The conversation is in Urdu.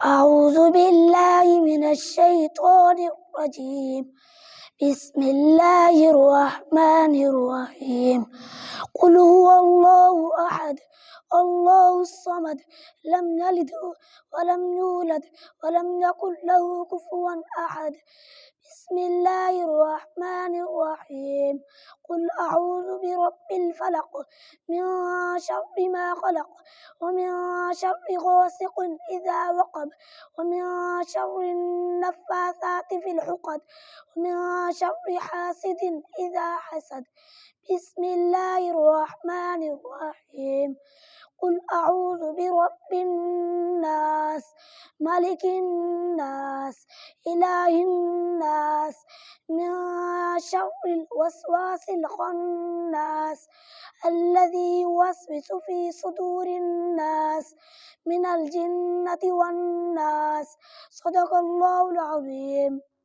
أعوذ بالله من الشيطان الرجيم. بسم الله الرحمن الرحيم. قل هو الله أحد الله الصمد لم يلد ولم يولد ولم يكن له كفوا أحد. بسم الله الرحمن الرحيم. قل أعوذ برب الفلق من شر ما خلق ومن شر غاسق إذا وقب ومن شر النفاثات في العقد ومن شر حاسد إذا حسد. بسم الله الرحمن الرحيم. قل أعوذ برب الناس ملك الناس إله الناس من شر الوسواس الخناس الذي يوسوس في صدور الناس من الجنة والناس. صدق الله العظيم.